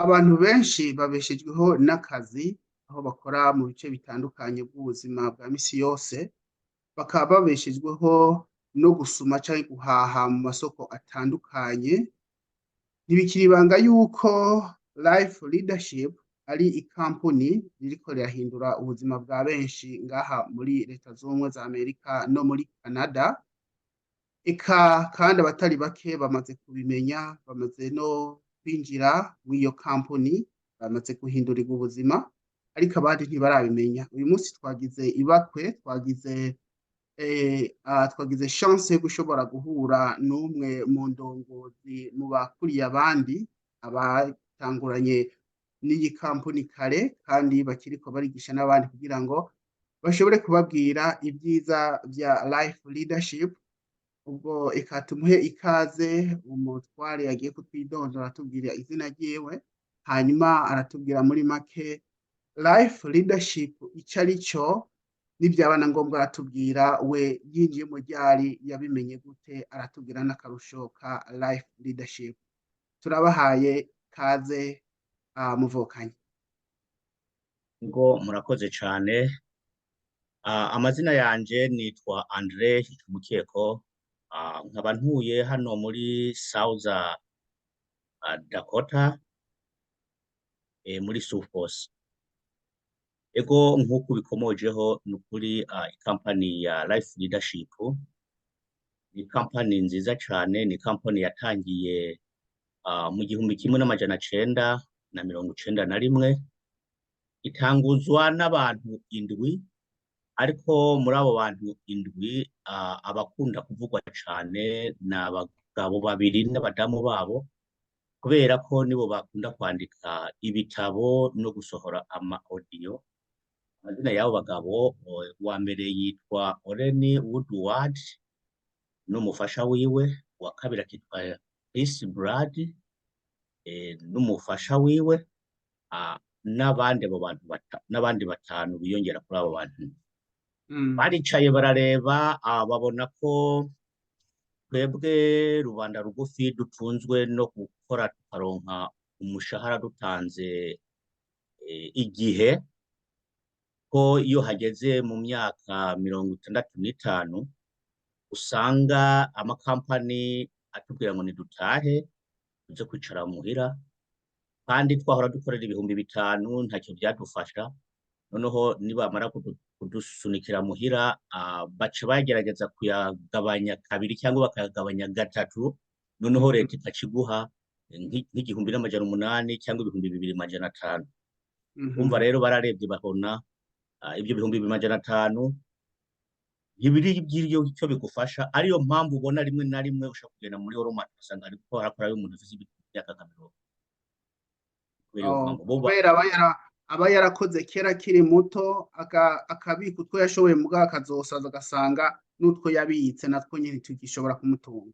abantu benshi babeshejweho n'akazi aho bakora mu bice bitandukanye bw'ubuzima bwa misi yose, bakaba babeshejweho no gusuma canke guhaha mu masoko atandukanye. Ntibikiri ibanga yuko Life Leadership ari ikampuni ririko rirahindura ubuzima bwa benshi ngaha muri Leta Zunze Ubumwe za Amerika no muri Canada. Eka kandi abatari bake bamaze kubimenya, bamaze no kwinjira mw'iyo kampuni, bamaze guhindurirwa ubuzima, ariko abandi ntibarabimenya. Uyu munsi twagize ibakwe, twagize chance yo gushobora guhura n'umwe mu ndongozi mu bakuriye abandi, abatanguranye n'iyi kampuni kare kandi bakiriko barigisha n'abandi kugira ngo bashobore kubabwira ibyiza vya Life Leadership. Ubwo eka tumuhe ikaze umutware yagiye kutwidondora atubwira izina ryiwe, hanyuma aratubwira muri make Life Leadership ico arico, nivyaba na ngombwa aratubwira we yinjiyemwo ryari, yabimenye gute, aratubwira n'akarusho ka Life Leadership. Turabahaye kaze muvokanyi. Ngo murakoze cane. Amazina yanje nitwa Andre Mukeko, nkaba ntuye hano muri South Dakota, muri Sioux Falls. Ego nk'uko bikomojeho nukuri, ikampani ya Life Leadership ni kampani nziza cane, ni kampani yatangiye mu 1991 itanguzwa n'abantu indwi, ariko muri abo bantu indwi abakunda kuvugwa cane n'abagabo babiri n'abadamu babo, kubera ko nibo bakunda kwandika ibitabo no gusohora ama audio. Amazina y'abo bagabo, wa mbere yitwa Oreni Woodward n'umufasha wiwe, wa kabiri akitwa Chris Brad n'umufasha wiwe, n'abandi batanu biyongera kuri abo bantu. Baricaye barareba, babona ko twebwe rubanda rugufi dutunzwe no gukora tukaronka umushahara dutanze igihe, ko iyo hageze mu myaka 65 usanga amakampani atubwira ngo nidutahe tuze kwicara muhira, kandi twahora dukorera 5,000 ntacyo byadufasha. Noneho nibamara kudusunikira muhira, baca bagerageza kuyagabanya kabiri cyangwa bakayagabanya gatatu, noneho leta ikaciguha nk'N1,800 cyangwa 2,500. Umva rero bararebye babona ibyo 2,500 ibiri icyo bigufasha. Ariyo mpamvu ubona rimwe na rimwe ushaka kugenda muri Walmart usanga ariko harakora umuntu ufite imyaka 50. Kubera aba yarakoze kera kiri muto, akabika utwo yashoboye mugabo akazosaza agasanga n'utwo yabitse natwo nyine tugishobora kumutunga.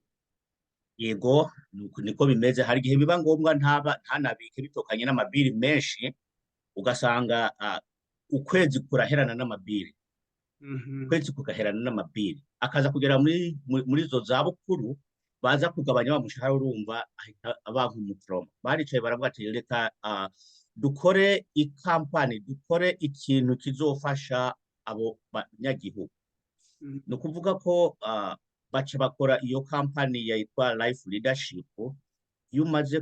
Yego niko bimeze. Hari igihe biba ngombwa ntanabike bitokanye n'amabiri menshi, ugasanga ukwezi kuraherana n'amabiri, ukwezi kugaherana n'amabiri, akaza kugera muri zo zabukuru, baza kugabanya wa mushahara, urumva ahita aba nk'umutroma. Baricaye baravuga ati reka dukore ikampani, dukore ikintu kizofasha abo banyagihugu. Ni ukuvuga ko baca bakora iyo kampani yitwa Life Leadership. Iyo umaze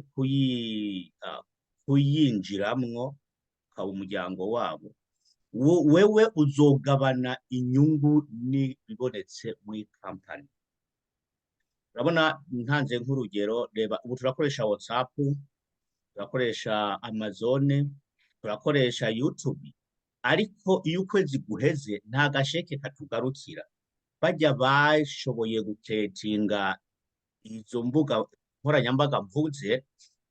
kuyinjiramwo ukaba umuryango wabo, wewe uzogabana inyungu n'ibibonetse muri kampani. Urabona, ntanze nk'urugero, reba ubu turakoresha WhatsApp, turakoresha Amazon, turakoresha YouTube, ariko iyo ukwezi guheze nta gasheke katugarukira. Bajya bashoboye guketinga izo mbuga nkoranyambaga mvuze,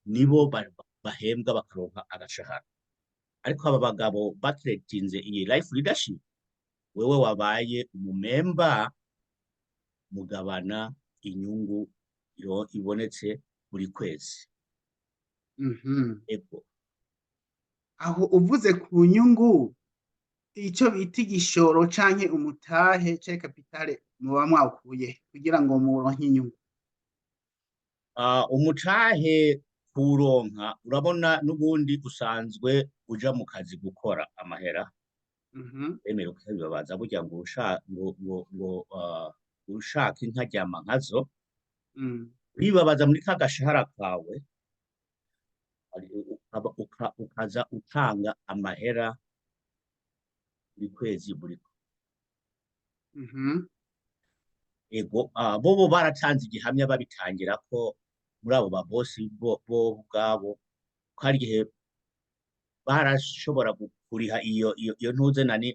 nibo bahembwa bakaronka agashahara. Ariko aba bagabo baketinze iyi Life Leadership, wewe wabaye umumemba, mugabana inyungu ibonetse buri kwezi. Ego. Aho uvuze ku nyungu, icyo bita igishoro canke umutahe canke kapitale muba mwakuye kugira ngo muronke inyungu? Umutahe kuronka urabona n'ubundi usanzwe uja mu kazi gukora amahera emera ukabibabaza burya ngo ushaka inka ryama nkazo wibabaza muri ka gashahara kawe ukaza utanga amahera buri kwezi buri ego bobo baratanze igihamya babitangira ko muri abo babosi bo ubwabo ko hari igihe barashobora kuriha iyo ntuze nani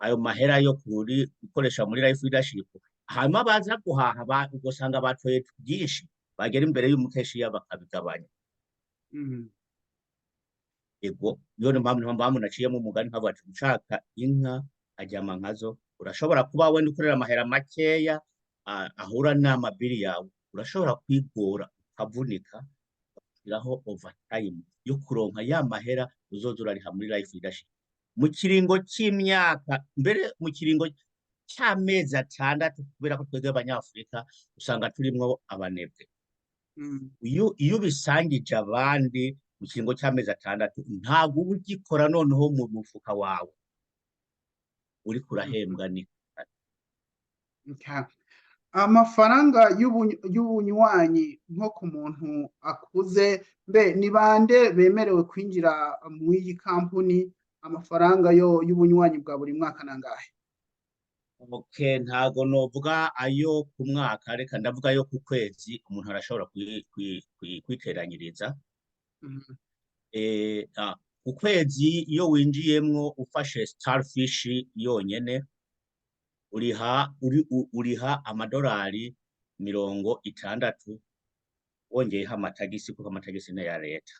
ayo mahera yo gukoresha muri life leadership hanyuma baza guhaha ugasanga batoye byinshi bagera imbere y'umukeshiya bakabigabanya ego iyo mpamvu naciyemo umugani nkavuga ati ushaka inka ajyama nkazo urashobora kuba wenda ukorera amahera makeya ahura n'amabiri yawe urashobora kwigora ukavunika ugashyiraho overtime yo kuronka ya mahera uzoza urariha muri life leadership mu kiringo cy'imyaka mbere mu kiringo cy'amezi 6 kubera ko twebwe abanyafurika usanga turimwo abanebwe iyo ubisangije abandi mu kiringo cy'amezi 6 ntabwo uba ugikora noneho mu mufuka wawe uri kurahembwa ni amafaranga y'ubunywanyi nko ku muntu akuze mbe ni bande bemerewe kwinjira mu iyi kampuni amafaranga y'ubunywanyi bwa buri mwaka nangahe? Okay, ntago novuga ayo ku mwaka reka ndavuga ayo ku kwezi umuntu arashobora kwiteranyiriza ku kwezi iyo winjiyemwo ufashe starfish yonyene uriha amadolari 60 wongeyeho amatagisi kuko amatagisi ni ya leta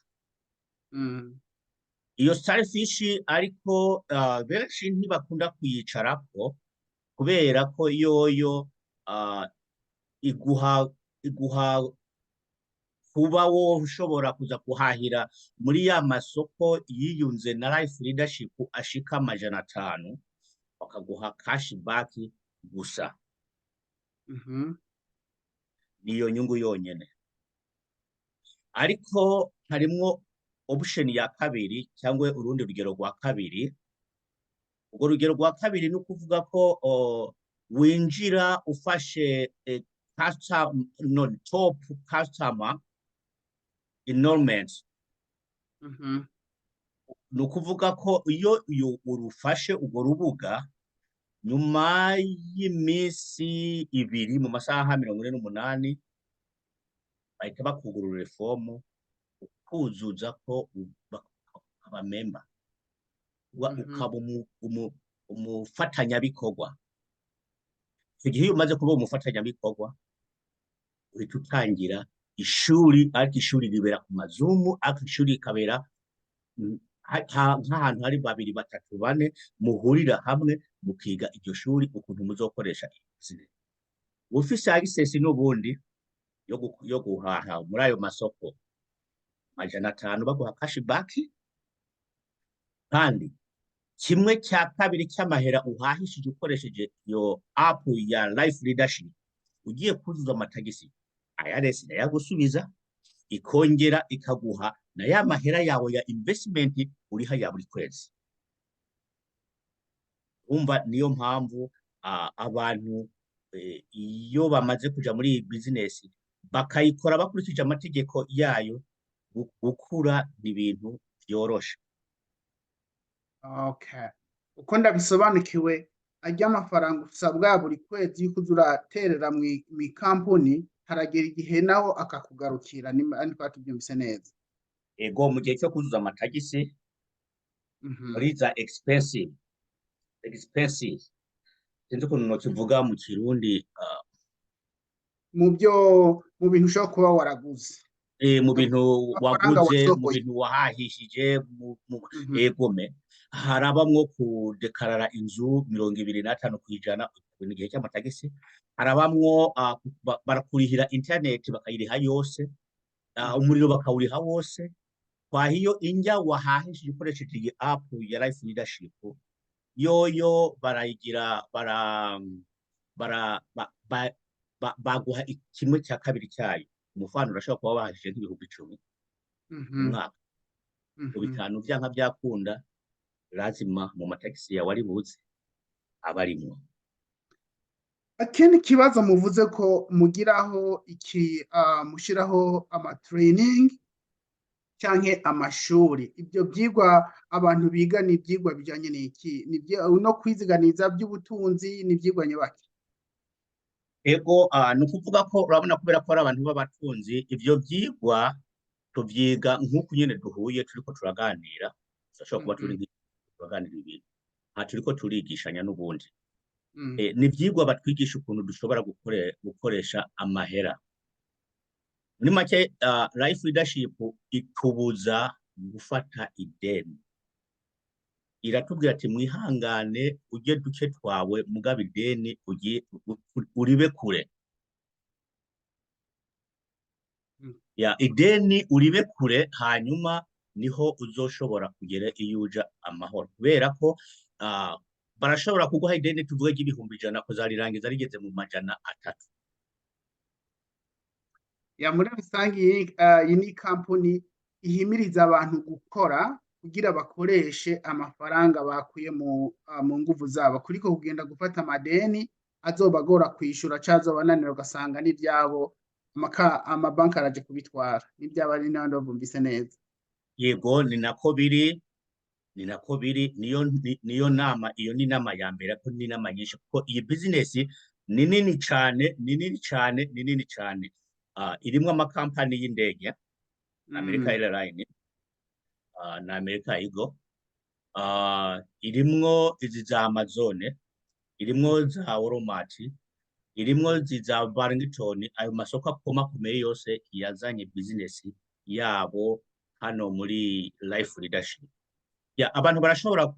iyo starfish ariko benshi ntibakunda kuyicarako kubera ko yoyo iguha kuba wo ushobora kuza kuhahira muri ya masoko yiyunze na life leadership ashika 500 bakaguha cashback gusa niyo nyungu yonyene ariko harimwo option ya kabiri cyangwa urundi rugero rwa kabiri urwo rugero rwa kabiri ni ukuvuga ko winjira ufashe top customer enrollment ni ukuvuga ko iyo urufashe urwo rubuga nyuma y'iminsi 2 mu masaha 48 bahita bakugurura fomu ukuzuza ko abamemba ukaba umufatanyabikorwa icyo gihe iyo umaze kuba umufatanyabikorwa uhita utangira ishuri ariko ishuri ribera ku mazumu ariko ishuri ikabera nk'ahantu hari 2, 3, 4 muhurira hamwe mukiga iryo shuri ukuntu muzokoresha business ufise access n'ubundi yo guhaha muri ayo masoko 500 baguha cashback kandi 1/2 cy'amahera uhahishije ukoresheje iyo app ya life leadership ugiye kuzuza amatagisi IRS yagusubiza ikongera ikaguha na ya mahera yawe ya investment uriha ya buri kwezi umva niyo mpamvu abantu iyo bamaze kuja muri iyi business bakayikora bakurikije amategeko yayo gukura n'ibintu byoroshe. Okay, uko ndabisobanukiwe ajya amafaranga usabwa buri kwezi yuko uraterera mu kampuni haragera igihe naho akakugarukira ni twatubyumvise neza. Ego mu gihe cyo kuzuza amatagisi muri za expensive sinzi ukuntu nokivuga mu Kirundi mu bintu ushobora kuba waraguze mu bintu waguze mu bintu wahahishije egome harabamwo kudekarara inzu 25% mu gihe cy'amatagisi harabamwo barakurihira internet bakayiriha yose umuriro bakawuriha wose kwa hiyo injya wahahishije ukoresheje iyi app ya life leadership yoyo barayigira baguha 1/2 cyayo umufano urashobora kuba wahashije nk'ibihumbi 10 mu Mhm. mwaka mu Mhm. bitanu vyanka byakunda lazima mu matagisi yawe ari buze abarimwo. Akindi kibazo muvuze ko mugiraho mushiraho training canke amashuri, ibyo byigwa abantu biga ni ibyigwa bijanye n'iki? No kwiziganiza by'ubutunzi ni ibyigwa nyabaki? Ego ni ukuvuga ko urabona kubera ko ari abantu b'abatunzi ivyo vyigwa tuvyiga nk'uko nyene duhuye turiko turaganira, turashobora kuba Mhm. turaganira ibintu aha turiko turigishanya n'ubundi. Mm. Ni ivyigwa batwigisha ukuntu dushobora gukoresha amahera. Muri make life leadership itubuza gufata ideni, iratubwira ati mwihangane ujye duke twawe mugaba ideni uribe kure. Mm. Ideni uribe kure hanyuma niho uzoshobora kugera iyo uja amahoro, kubera ko barashobora kuguha ideni tuvuge ry'ibihumbi 100 kuzarirangiza rigeze mu 300. Muri rusange iyi ni kampani ihimiriza abantu gukora kugira bakoreshe amafaranga bakuye mu nguvu zabo, kuriko kugenda gufata amadeni azobagora kwishura canke azobananira ugasanga n'ivyabo amabanki araje kubitwara, n'ivyaba ari nabandi bumvise neza. Yego ni nako biri, niyo nama, iyo ni nama ya mbere ko ni nama nyinshi kuko iyi business ni nini cane, ni nini cane. Irimwo amakampani y'indege, America Airline, na America Eagle, irimwo izi za Amazon, irimwo za Walmart, irimwo za Barrington, ayo masoko akomeye yose yazanye business yabo hano muri life leadership. Abantu barashobora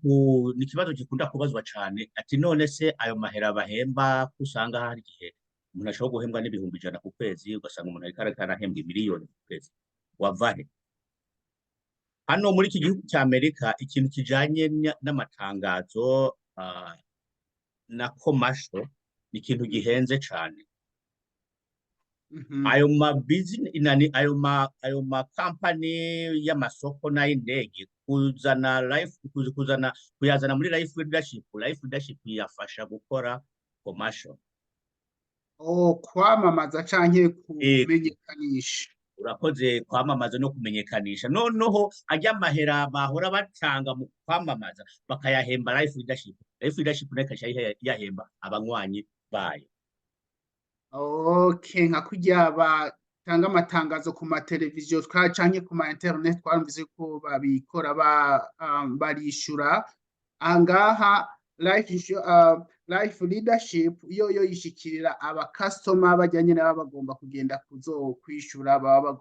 ni ikibazo gikunda kubazwa cyane ati none se ayo mahera bahemba kusanga hari igihe umuntu ashobora guhembwa n'ibihumbi 100 ku kwezi ugasanga umuntu ariko arahembwa miliyoni ku kwezi, wavahe? Hano muri iki gihugu cya Amerika ikintu kijanye n'amatangazo na commercial ni ikintu gihenze cyane. Ayo ma company y'amasoko n'ay'indege kuyazana muri life leadership yafasha gukora commercial. Kwamamaza canke kumenyekanisha. Urakoze, kwamamaza no kumenyekanisha. Noneho ajya amahera bahora batanga mu kwamamaza bakayahemba life leadership nekasha yahemba abanywanyi bayo. Nka kurya batanga amatangazo ku mateleviziyo canke ku ma internet twarumvise ko babikora barishura. Angaha life leadership yo yishikirira aba customer bajyanye nabo bagomba kugenda kwishura, baba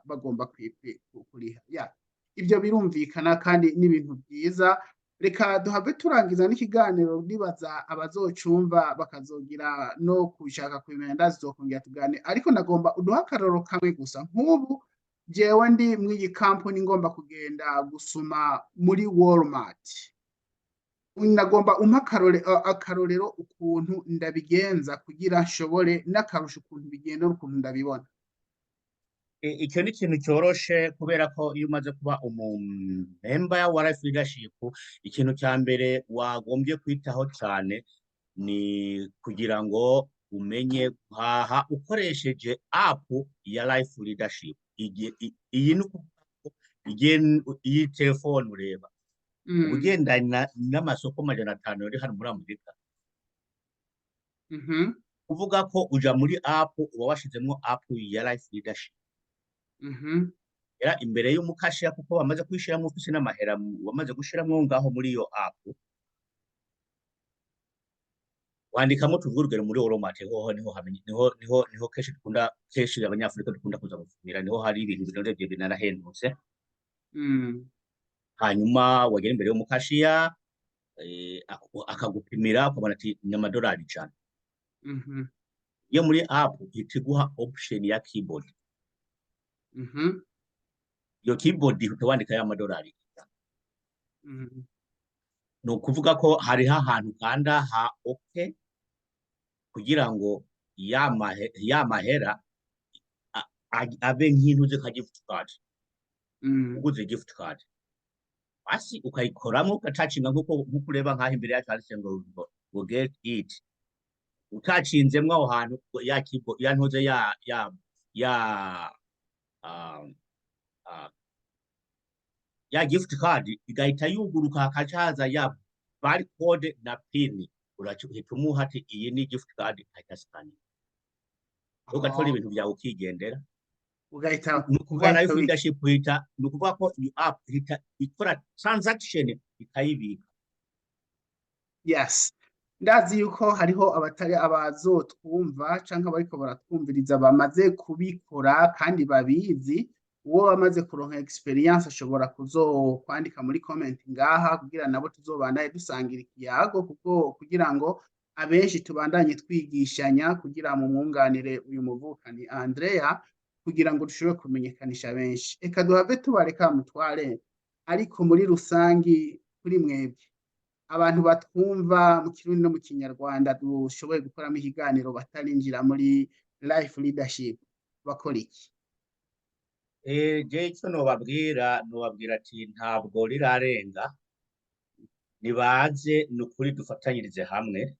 bagomba kuriha. Ibyo birumvikana kandi n'ibintu byiza. Reka duhave turangiza n'ikiganiro, nibaza abazocumva bakazogira no kushaka kubimenya ndazokongera tugane, ariko nagomba uduha akarorero kamwe gusa. Nk'ubu jewe ndi mw'iyi kampani ngomba kugenda gusuma muri Walmart, nagomba umpa akarorero ukuntu ndabigenza kugira nshobore n'akarusho ukuntu bigenda n'ukuntu ndabibona. Icyo ni ikintu cyoroshe kubera ko iyo umaze kuba umumemba wa life leadership, ikintu cya mbere wagombye kwitaho cyane ni kugira ngo umenye guhaha ukoresheje app ya life leadership. Iyi telefone ureba ubugendana n'amasoko 500 yari hano muri Amerika. Kuvuga ko uja muri app uba washizemo app ya life leadership. Imbere y'umukashiya kuko bamaze kwishiramo ofisi n'amahera bamaze gushiramo ngaho muri iyo app, wandikamo tuvurugero muri Walmart niho keshi abanyafurika dukunda kuza gufumira, niho hari ibintu birondeje binarahendutse. Hanyuma wagera imbere y'umukashiya akagupimira ukabona ati ni $100. Iyo muri app itiguha option ya keyboard. Iyo keyboard utawandika ya $100. No kuvuga ko hari ahantu kanda ha okay kugira ngo ya mahera abe nk'intuze nka gift card, Mm. uguze gift card basi ukayikoramo ugacacinga nk'uko ureba nk'aho imbere yacu handitse ngo get it, utacinzemwo aho hantu ya ntuze ya ah, ah, ya gift card igahita yuguruka hakaca haza ya barcode na pin, urahita umuha ati iyi ni gift card, ahita scanning ugatora ibintu byawe ukigendera. Ugahita Ni ukuvuga nayo leadership uhita, ni ukuvuga ko iyo app ihita ikora transaction ikayibika. yes, ndazi yuko hariho abatari abazotwumva canke abariko baratwumviriza bamaze kubikora kandi babizi. Uwo bamaze kuronka experience ashobora kuzokwandika muri comment ngaha kugira nabo tuzobandanye dusangira ikiyago, kuko kugira ngo abenshi tubandanye twigishanya kugira mu mwunganire uyu muvukani Andrea, kugira ngo dushobore kumenyekanisha benshi. Eka duhave tubareka mutware, ariko muri rusangi kuri mwebwe abantu batwumva mu Kirundi no mu Kinyarwanda dushoboye gukoramo ikiganiro batarinjira muri life leadership bakora iki? Je icyo nobabwira ati ntabwo rirarenga, nibaze ni ukuri dufatanyirize hamwe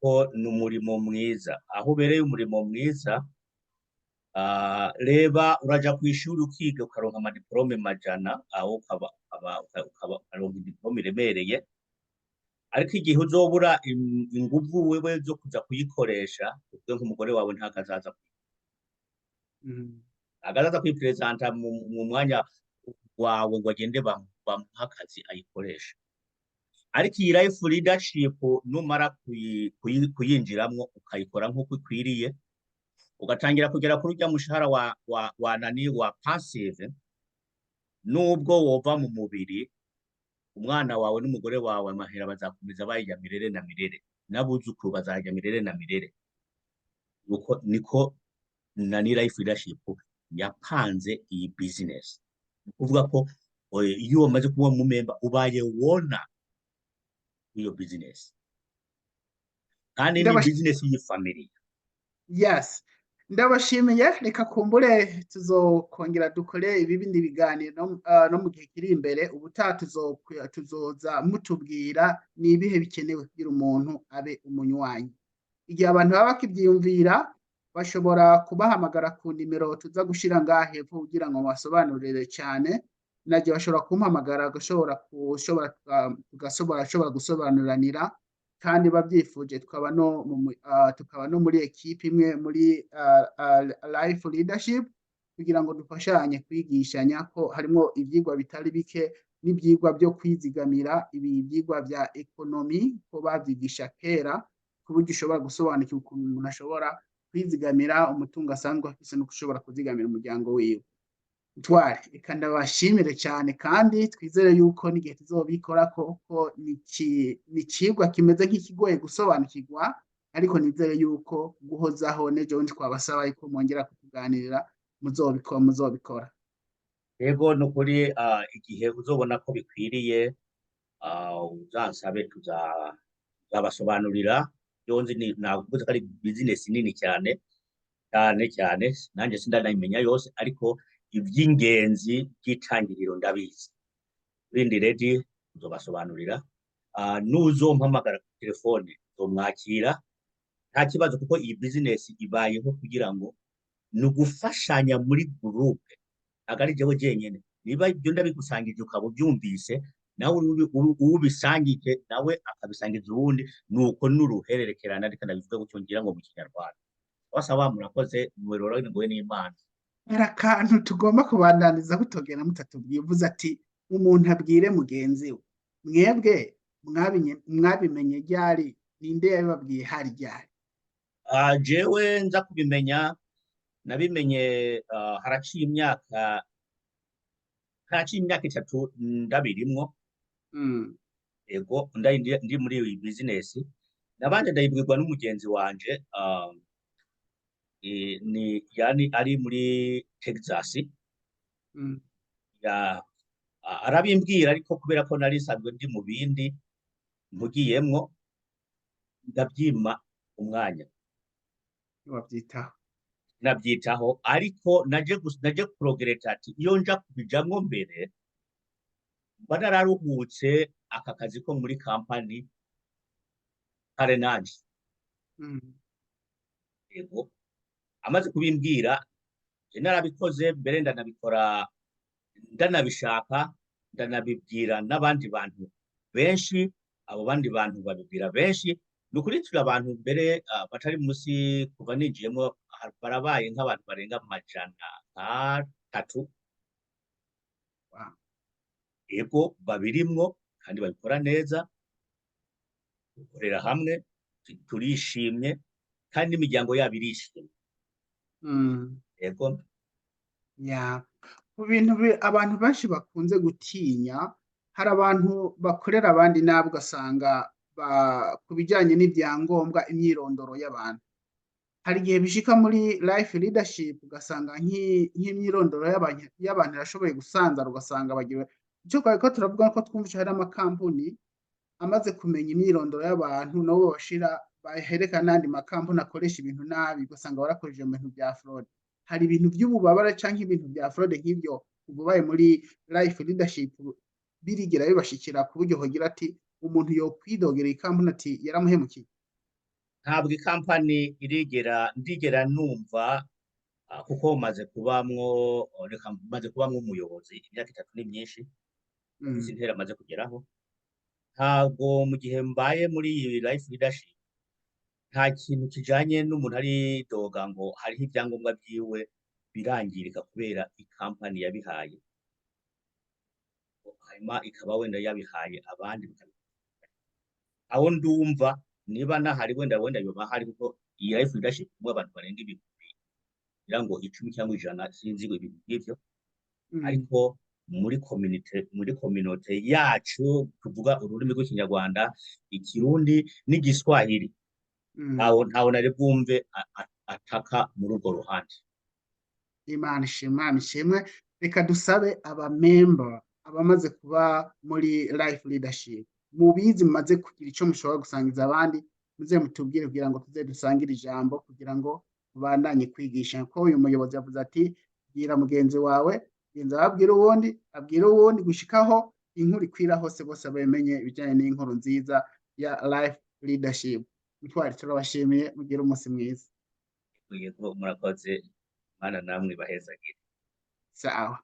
ko ni umurimo mwiza. Aho ubereye umurimo mwiza, reba uraja ku ishuri ukiga ukaronka amadiplome majana, aho ukaronka diplome iremereye, ariko igihe uzobura inguvu wewe zo kuza kuyikoresha, ubwe nk'umugore wawe ntakazaza kwipresenta mu mwanya wawe ngo agende bamuha akazi ayikoresha. Ariko iyi life leadership numara kuyinjiramwo ukayikora nk'uko ikwiriye, ugatangira kugera kuri urya mushahara wa passive, nubwo wova mu mubiri, umwana wawe n'umugore wawe amahera bazakomeza bayijya mirere na mirere, n'abuzukuru bazajya mirere na mirere. Niko na ni life leadership yapanze iyi business. Ukuvuga ko iyo wamaze kuba mu member ubaye wona iyo business, kandi ni business y'ifamily. Yes, ndabashimiye. Reka kumbure tuzokongera dukore ibindi biganiro no mu gihe kiri imbere. Ubutaha tuzoza mutubwira ni ibihe bikenewe kugira umuntu abe umunywanyi. Igihe abantu baba bakibyiyumvira bashobora kubahamagara ku nimero tuza gushira ngaha hepfo kugira ngo basobanurire cyane. Nagiye bashobora kumpamagara tugashobora gusobanuranira, kandi babyifuje tukaba no muri ekipe imwe muri life leadership, kugira ngo dufashanye kwigishanya ko harimo ibyigwa bitari bike n'ibyigwa byo kwizigamira, ibi byigwa bya economy ko babyigisha kera, ku buryo ushobora gusobanukirwa ukuntu umuntu ashobora kwizigamira umutungo asanzwe afise no gushobora kuzigamira umuryango wiwe. Twari reka ndabashimire cyane, kandi twizere yuko n'igihe tuzobikora ko ni icigwa kimeze nk'ikigoye gusobanukirwa, ariko nizere yuko guhozaho n'ejo bundi twabasaba yuko mwongera kutuganirira muzobikora. Yego, ni ukuri igihe uzobona ko bikwiriye uzansabe tuzabasobanurira. Yonzi navuze ko ari business nini cyane cyane, nanjye sindanayimenya yose, ariko iby'ingenzi by'itangiriro ndabizi. Bindi ready tuzobasobanurira. Nuzompamagara ku telefone nzomwakira nta kibazo, kuko iyi business ibayeho kugira ngo ni ugufashanya muri groupe, agari jewe jenyene. Niba ibyo ndabigusangije ukaba ubyumvise, nawe ubisangije nawe akabisangiza uwundi, nuko n'uruhererekerana, ariko ndabivuga gutyo ngira ngo mu Kinyarwanda. Wasaba murakoze, mwerora ngowe n'Imana. Hari akantu tugomba kubandaniza kutogera mutatubwiye, uvuze ati umuntu abwire mugenzi we. Mwebwe mwabimenye ryari? Ninde yabibabwiye hari ryari? Jewe nza kubimenya, nabimenye haraciye imyaka 3 ndabirimwo. Ego ndi muri iyi business, nabanje ndayibwirwa n'umugenzi wanje, yani ari muri Texas. Arabimbwira, ariko kubera ko nari sanzwe ndi mu bindi mpugiyemwo, ndabyima umwanya. Wabyitaho. nabyitaho ariko naje kurogereta ati iyo nja kubijamwo mbere mba nararuhutse aka kazi ko muri kampani kare nanje. Yego amaze kubimbwira je narabikoze mbere ndanabikora ndanabishaka ndanabibwira n'abandi bantu benshi, abo bandi bantu babibwira benshi. Ni ukuri turi abantu mbere batari munsi, kuva ninjiyemo barabaye nk'abantu barenga amajana atatu. Yego babirimwo kandi babikora neza, dukorera hamwe, turishimye kandi n'imiryango yabo irishimye. Yego ku bintu abantu benshi bakunze gutinya, hari abantu bakorera abandi nabi ugasanga ku bijyanye n'ibyangombwa, imyirondoro y'abantu. Hari igihe bishika muri life leadership ugasanga nk'imyirondoro y'abantu irashoboye gusanzara, ugasanga bagiwe icyo ko turavuga ko twumvise hari amakampuni amaze kumenya imyirondoro y'abantu nabo baherekana n'andi makampuni akoresha ibintu nabi, ugasanga barakoresheje mu bintu bya fraude. Hari ibintu by'ububabare canke ibintu bya fraude nk'ibyo ububaye muri life leadership birigera bibashikira ku buryo hogira ati umuntu yokwidogera ikampuni ati yaramuhemukiye? ntabwo ikampani ndigera numva kuko maze kubamwo umuyobozi imyaka 3 ni myinshi, isi intera amaze kugeraho. Ntabwo mu gihe mbaye muri iyi life leadership nta kintu kijanye n'umuntu ari doga ngo hariho ibyangombwa byiwe birangirika kubera ikampani yabihaye, hanyuma ikaba wenda yabihaye abandi. Aho ndumva niba nahari wenda yoba hari, kuko iyi life leadership mu abantu barenga ibihumbi kugira ngo 10 cyangwa 100 sinzi ibintu nk'ivyo. Ariko muri community yacu tuvuga ururimi rw'ikinyarwanda, ikirundi n'igiswahili, ntawo nari bwumve ataka muri urwo ruhande. Imana ishimwe. Reka dusabe abamemba abamaze kuba muri life leadership, mubizi mumaze kugira icyo mushobora gusangiza abandi, muze mutubwire kugira ngo tuze dusangire ijambo, kugira ngo tubandanye kwigisha. Ko uyu muyobozi yavuze ati bwira mugenzi wawe, genza abwira uwundi gushikaho inkuru ikwira hose, bose bamenye ibijyanye n'inkuru nziza ya life leadership. Mutwari turabashimiye, mugire umunsi mwiza. Murakoze, Mana namwe bahezagire. Sawa.